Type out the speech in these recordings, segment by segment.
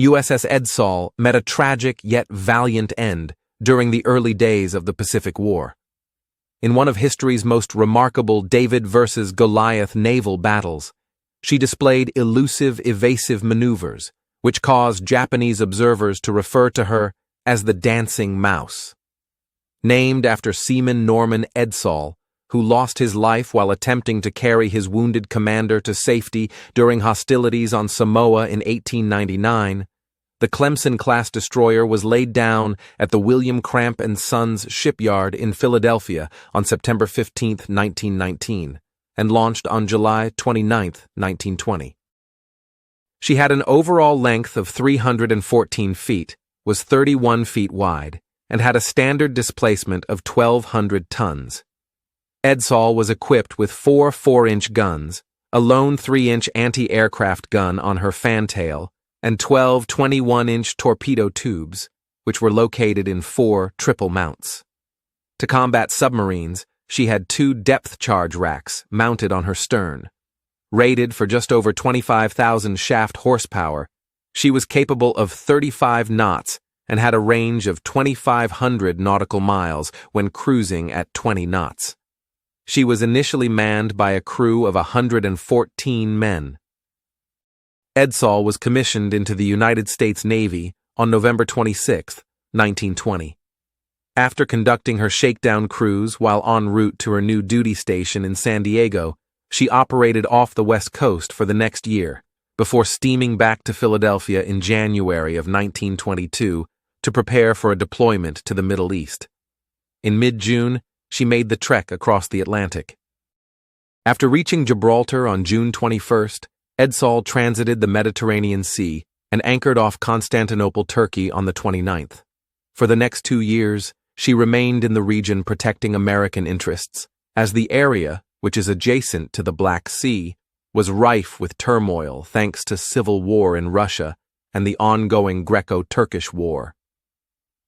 USS Edsall met a tragic yet valiant end during the early days of the Pacific War. In one of history's most remarkable David-versus-Goliath naval battles, she displayed elusive, evasive maneuvers, which caused Japanese observers to refer to her as the Dancing Mouse. Named after Seaman Norman Edsall, who lost his life while attempting to carry his wounded commander to safety during hostilities on Samoa in 1899, the Clemson-class destroyer was laid down at the William Cramp and Sons shipyard in Philadelphia on September 15, 1919, and launched on July 29, 1920. She had an overall length of 314 feet, was 31 feet wide, and had a standard displacement of 1,200 tons. Edsall was equipped with 4 4-inch guns, a lone 3-inch anti-aircraft gun on her fantail, and 12 21-inch torpedo tubes, which were located in 4 triple mounts. To combat submarines, she had 2 depth charge racks mounted on her stern. Rated for just over 25,000 shaft horsepower, she was capable of 35 knots and had a range of 2,500 nautical miles when cruising at 20 knots. She was initially manned by a crew of 114 men. Edsall was commissioned into the United States Navy on November 26, 1920. After conducting her shakedown cruise while en route to her new duty station in San Diego, she operated off the West Coast for the next year, before steaming back to Philadelphia in January of 1922 to prepare for a deployment to the Middle East. In mid-June, she made the trek across the Atlantic. After reaching Gibraltar on June 21st, Edsall transited the Mediterranean Sea and anchored off Constantinople, Turkey on the 29th. For the next 2 years, she remained in the region protecting American interests, as the area, which is adjacent to the Black Sea, was rife with turmoil thanks to civil war in Russia and the ongoing Greco-Turkish War.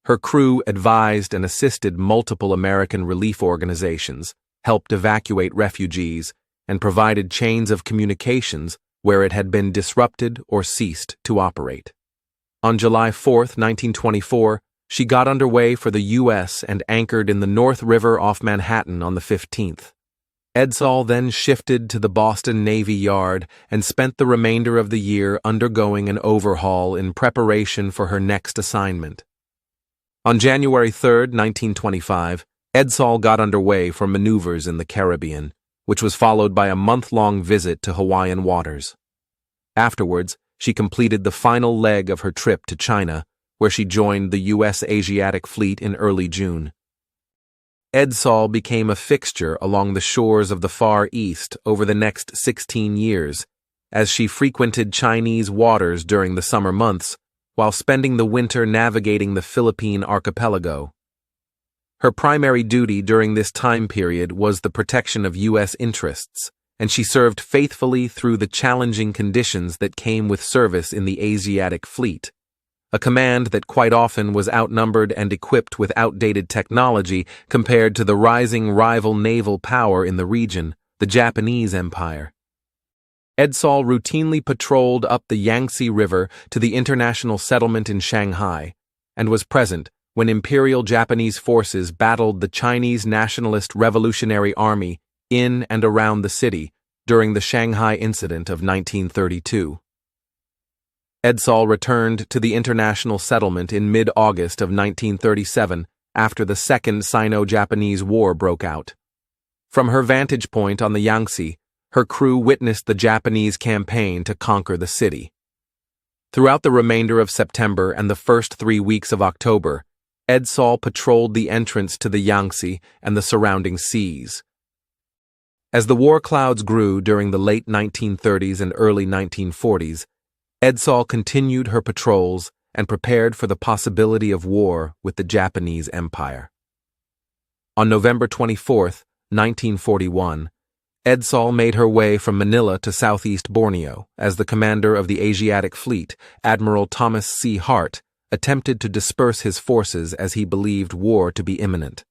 Her crew advised and assisted multiple American relief organizations, helped evacuate refugees, and provided chains of communications where it had been disrupted or ceased to operate. On July 4, 1924, she got underway for the U.S. and anchored in the North River off Manhattan on the 15th. Edsall then shifted to the Boston Navy Yard and spent the remainder of the year undergoing an overhaul in preparation for her next assignment. On January 3, 1925, Edsall got underway for maneuvers in the Caribbean, which was followed by a month-long visit to Hawaiian waters. Afterwards, she completed the final leg of her trip to China, where she joined the U.S. Asiatic Fleet in early June. Edsall became a fixture along the shores of the Far East over the next 16 years, as she frequented Chinese waters during the summer months, while spending the winter navigating the Philippine archipelago. Her primary duty during this time period was the protection of U.S. interests, and she served faithfully through the challenging conditions that came with service in the Asiatic Fleet, a command that quite often was outnumbered and equipped with outdated technology compared to the rising rival naval power in the region, the Japanese Empire. Edsall routinely patrolled up the Yangtze River to the international settlement in Shanghai, and was present when Imperial Japanese forces battled the Chinese Nationalist Revolutionary Army in and around the city during the Shanghai Incident of 1932. Edsall returned to the international settlement in mid-August of 1937 after the Second Sino-Japanese War broke out. From her vantage point on the Yangtze, her crew witnessed the Japanese campaign to conquer the city. Throughout the remainder of September and the first 3 weeks of October, Edsall patrolled the entrance to the Yangtze and the surrounding seas. As the war clouds grew during the late 1930s and early 1940s, Edsall continued her patrols and prepared for the possibility of war with the Japanese Empire. On November 24, 1941, Edsall made her way from Manila to southeast Borneo as the commander of the Asiatic Fleet, Admiral Thomas C. Hart, attempted to disperse his forces as he believed war to be imminent.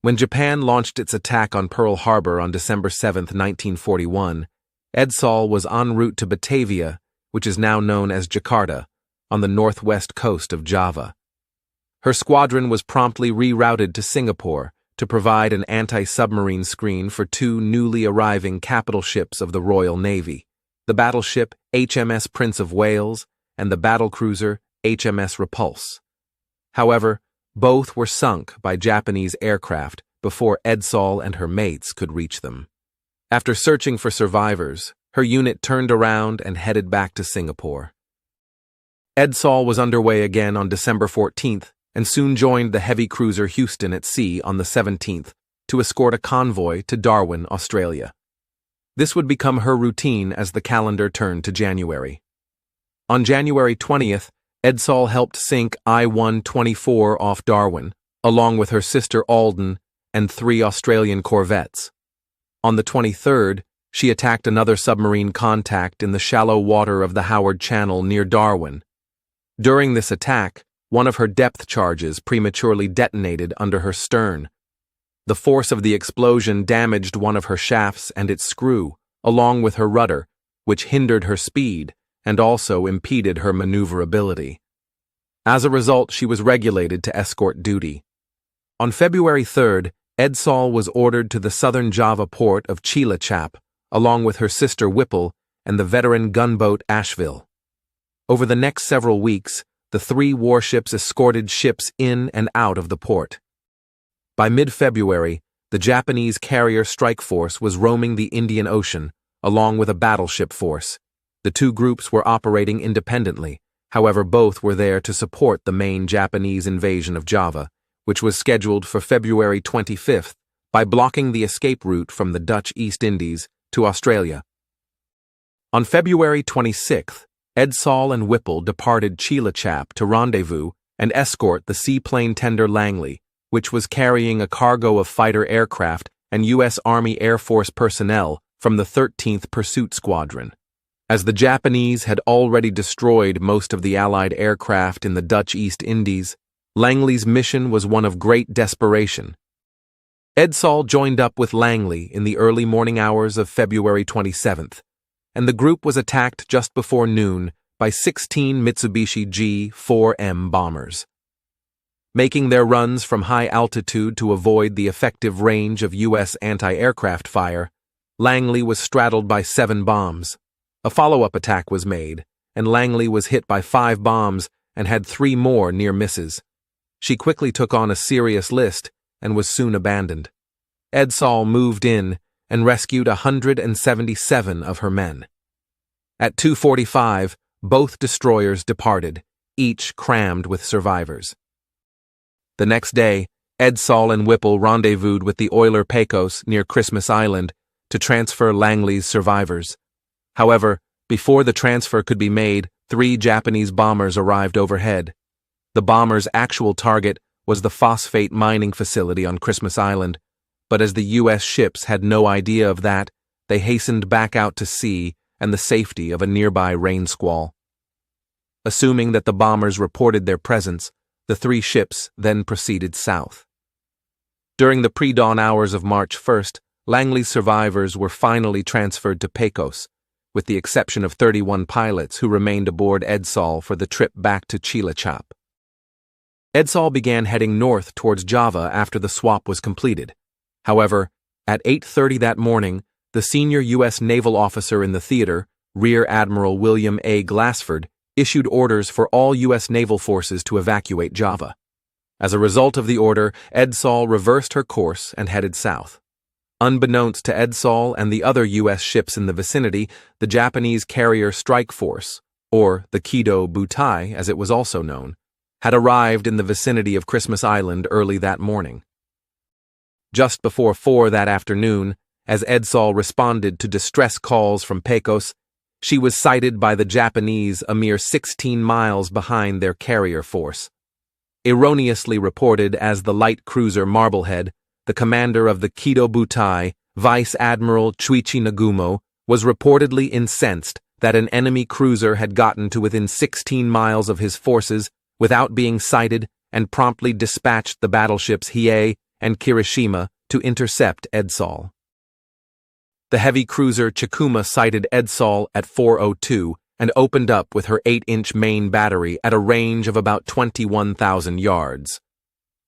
When Japan launched its attack on Pearl Harbor on December 7, 1941, Edsall was en route to Batavia, which is now known as Jakarta, on the northwest coast of Java. Her squadron was promptly rerouted to Singapore to provide an anti-submarine screen for two newly arriving capital ships of the Royal Navy, the battleship HMS Prince of Wales and the battlecruiser HMS Repulse. However, both were sunk by Japanese aircraft before Edsall and her mates could reach them. After searching for survivors, her unit turned around and headed back to Singapore. Edsall was underway again on December 14th and soon joined the heavy cruiser Houston at sea on the 17th to escort a convoy to Darwin, Australia. This would become her routine as the calendar turned to January. On January 20th, Edsall helped sink I-124 off Darwin, along with her sister Alden and 3 Australian corvettes. On the 23rd, she attacked another submarine contact in the shallow water of the Howard Channel near Darwin. During this attack, one of her depth charges prematurely detonated under her stern. The force of the explosion damaged one of her shafts and its screw, along with her rudder, which hindered her speed and also impeded her maneuverability. As a result, she was regulated to escort duty. On February 3rd, Edsall was ordered to the southern Java port of Cilacap, along with her sister Whipple and the veteran gunboat Asheville. Over the next several weeks, the 3 warships escorted ships in and out of the port. By mid-February, the Japanese carrier strike force was roaming the Indian Ocean, along with a battleship force. The two groups were operating independently, however both were there to support the main Japanese invasion of Java, which was scheduled for February 25th by blocking the escape route from the Dutch East Indies to Australia. On February 26th, Edsall and Whipple departed Cilacap to rendezvous and escort the seaplane tender Langley, which was carrying a cargo of fighter aircraft and U.S. Army Air Force personnel from the 13th Pursuit Squadron. As the Japanese had already destroyed most of the Allied aircraft in the Dutch East Indies, Langley's mission was one of great desperation. Edsall joined up with Langley in the early morning hours of February 27th, and the group was attacked just before noon by 16 Mitsubishi G-4M bombers. Making their runs from high altitude to avoid the effective range of U.S. anti-aircraft fire, Langley was straddled by 7 bombs. A follow-up attack was made, and Langley was hit by 5 bombs and had 3 more near misses. She quickly took on a serious list and was soon abandoned. Edsall moved in and rescued 177 of her men. At 2:45, both destroyers departed, each crammed with survivors. The next day, Edsall and Whipple rendezvoused with the oiler Pecos near Christmas Island to transfer Langley's survivors. However, before the transfer could be made, 3 Japanese bombers arrived overhead. The bombers' actual target was the phosphate mining facility on Christmas Island, but as the U.S. ships had no idea of that, they hastened back out to sea and the safety of a nearby rain squall. Assuming that the bombers reported their presence, the 3 ships then proceeded south. During the pre-dawn hours of March 1st, Langley's survivors were finally transferred to Pecos, with the exception of 31 pilots who remained aboard Edsall for the trip back to Cilacap. Edsall began heading north towards Java after the swap was completed. However, at 8:30 that morning, the senior U.S. naval officer in the theater, Rear Admiral William A. Glassford, issued orders for all U.S. naval forces to evacuate Java. As a result of the order, Edsall reversed her course and headed south. Unbeknownst to Edsall and the other U.S. ships in the vicinity, the Japanese carrier strike force, or the Kido Butai as it was also known, had arrived in the vicinity of Christmas Island early that morning. Just before 4 that afternoon, as Edsall responded to distress calls from Pecos, she was sighted by the Japanese a mere 16 miles behind their carrier force. Erroneously reported as the light cruiser Marblehead, the commander of the Kido Butai, Vice Admiral Chuichi Nagumo, was reportedly incensed that an enemy cruiser had gotten to within 16 miles of his forces without being sighted and promptly dispatched the battleships Hiei and Kirishima to intercept Edsall. The heavy cruiser Chikuma sighted Edsall at 4:02 and opened up with her 8-inch main battery at a range of about 21,000 yards.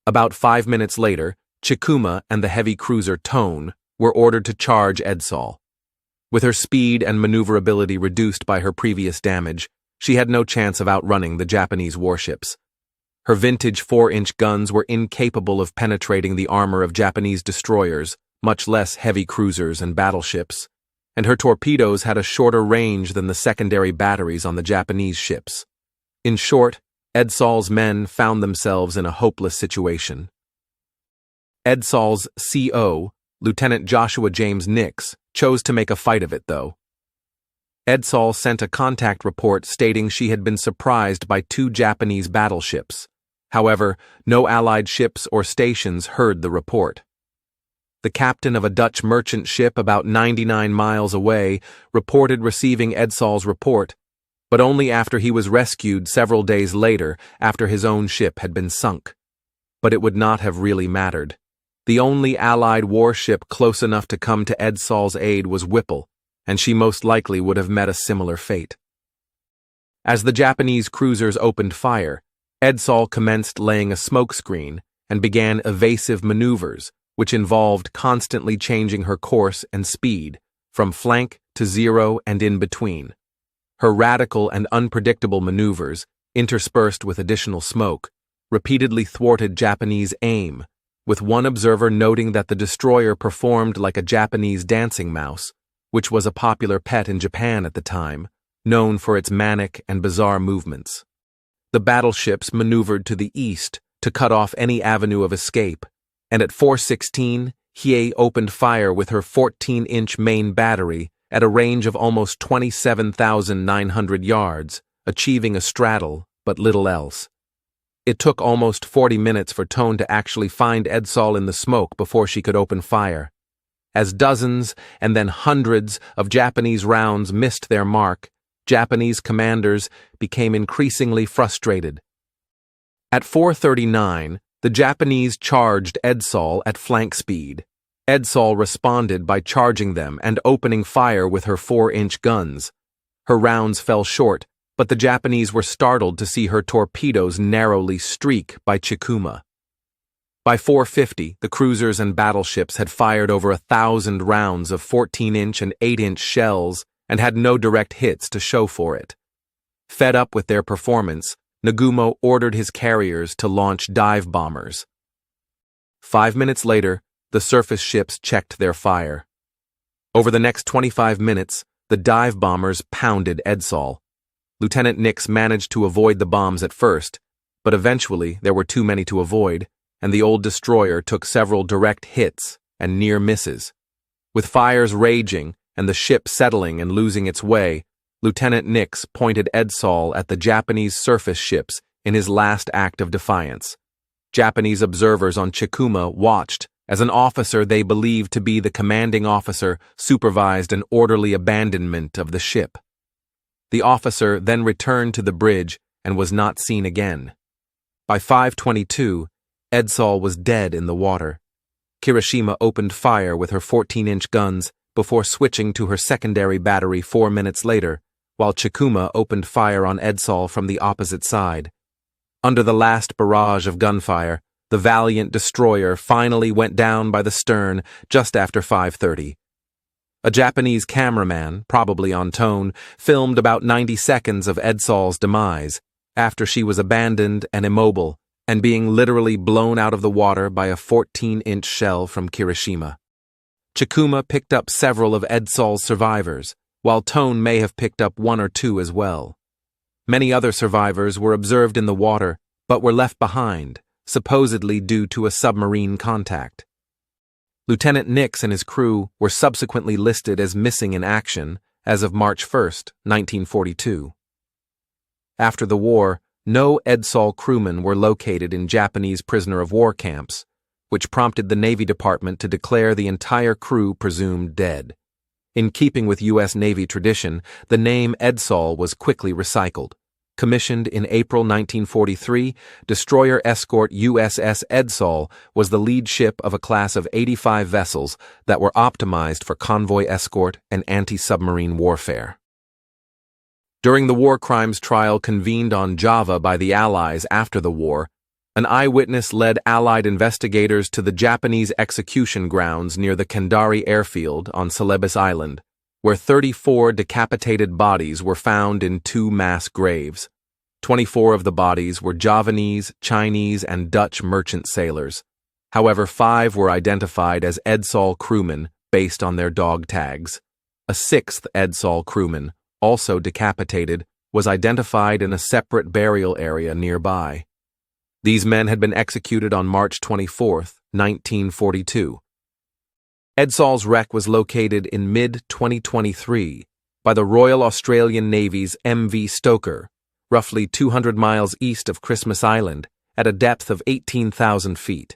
About 5 minutes later, Chikuma and the heavy cruiser Tone were ordered to charge Edsall. With her speed and maneuverability reduced by her previous damage, she had no chance of outrunning the Japanese warships. Her vintage 4-inch guns were incapable of penetrating the armor of Japanese destroyers, much less heavy cruisers and battleships, and her torpedoes had a shorter range than the secondary batteries on the Japanese ships. In short, Edsall's men found themselves in a hopeless situation. Edsall's CO, Lieutenant Joshua James Nix, chose to make a fight of it, though. Edsall sent a contact report stating she had been surprised by 2 Japanese battleships. However, no Allied ships or stations heard the report. The captain of a Dutch merchant ship about 99 miles away reported receiving Edsall's report, but only after he was rescued several days later after his own ship had been sunk. But it would not have really mattered. The only Allied warship close enough to come to Edsall's aid was Whipple, and she most likely would have met a similar fate. As the Japanese cruisers opened fire, Edsall commenced laying a smokescreen and began evasive maneuvers, which involved constantly changing her course and speed, from flank to zero and in between. Her radical and unpredictable maneuvers, interspersed with additional smoke, repeatedly thwarted Japanese aim, with one observer noting that the destroyer performed like a Japanese dancing mouse, which was a popular pet in Japan at the time, known for its manic and bizarre movements. The battleships maneuvered to the east to cut off any avenue of escape, and at 4:16, Hiei opened fire with her 14-inch main battery at a range of almost 27,900 yards, achieving a straddle, but little else. It took almost 40 minutes for Tone to actually find Edsall in the smoke before she could open fire. As dozens and then hundreds of Japanese rounds missed their mark, Japanese commanders became increasingly frustrated. At 4:39, the Japanese charged Edsall at flank speed. Edsall responded by charging them and opening fire with her 4-inch guns. Her rounds fell short, but the Japanese were startled to see her torpedoes narrowly streak by Chikuma. By 4:50, the cruisers and battleships had fired over 1,000 rounds of 14-inch and 8-inch shells and had no direct hits to show for it. Fed up with their performance, Nagumo ordered his carriers to launch dive bombers. 5 minutes later, the surface ships checked their fire. Over the next 25 minutes, the dive bombers pounded Edsall. Lieutenant Nix managed to avoid the bombs at first, but eventually there were too many to avoid, and the old destroyer took several direct hits and near misses. With fires raging and the ship settling and losing its way, Lieutenant Nix pointed Edsall at the Japanese surface ships in his last act of defiance. Japanese observers on Chikuma watched as an officer they believed to be the commanding officer supervised an orderly abandonment of the ship. The officer then returned to the bridge and was not seen again. By 5:22, Edsall was dead in the water. Kirishima opened fire with her 14-inch guns before switching to her secondary battery 4 minutes later, while Chikuma opened fire on Edsall from the opposite side. Under the last barrage of gunfire, the valiant destroyer finally went down by the stern just after 5:30. A Japanese cameraman, probably on Tone, filmed about 90 seconds of Edsall's demise, after she was abandoned and immobile, and being literally blown out of the water by a 14-inch shell from Kirishima. Chikuma picked up several of Edsall's survivors, while Tone may have picked up 1 or 2 as well. Many other survivors were observed in the water, but were left behind, supposedly due to a submarine contact. Lieutenant Nix and his crew were subsequently listed as missing in action as of March 1, 1942. After the war, no Edsall crewmen were located in Japanese prisoner-of-war camps, which prompted the Navy Department to declare the entire crew presumed dead. In keeping with U.S. Navy tradition, the name Edsall was quickly recycled. Commissioned in April 1943, destroyer escort USS Edsall was the lead ship of a class of 85 vessels that were optimized for convoy escort and anti-submarine warfare. During the war crimes trial convened on Java by the Allies after the war, an eyewitness led Allied investigators to the Japanese execution grounds near the Kendari airfield on Celebes Island, where 34 decapitated bodies were found in 2 mass graves. 24 of the bodies were Javanese, Chinese, and Dutch merchant sailors. However, 5 were identified as Edsall crewmen based on their dog tags. A 6th Edsall crewman, also decapitated, was identified in a separate burial area nearby. These men had been executed on March 24, 1942. Edsall's wreck was located in mid-2023 by the Royal Australian Navy's MV Stoker, roughly 200 miles east of Christmas Island, at a depth of 18,000 feet.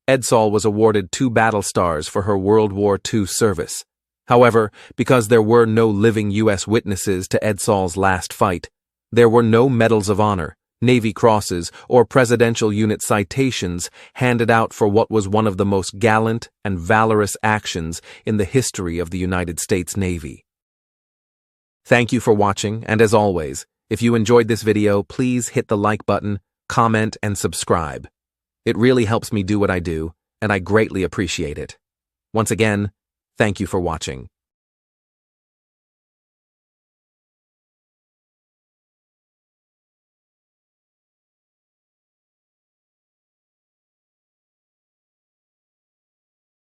Edsall was awarded 2 battle stars for her World War II service. However, because there were no living U.S. witnesses to Edsall's last fight, there were no medals of honor, Navy crosses, or Presidential Unit Citations handed out for what was one of the most gallant and valorous actions in the history of the United States Navy. Thank you for watching, and as always, if you enjoyed this video, please hit the like button, comment, and subscribe. It really helps me do what I do, and I greatly appreciate it. Once again, thank you for watching.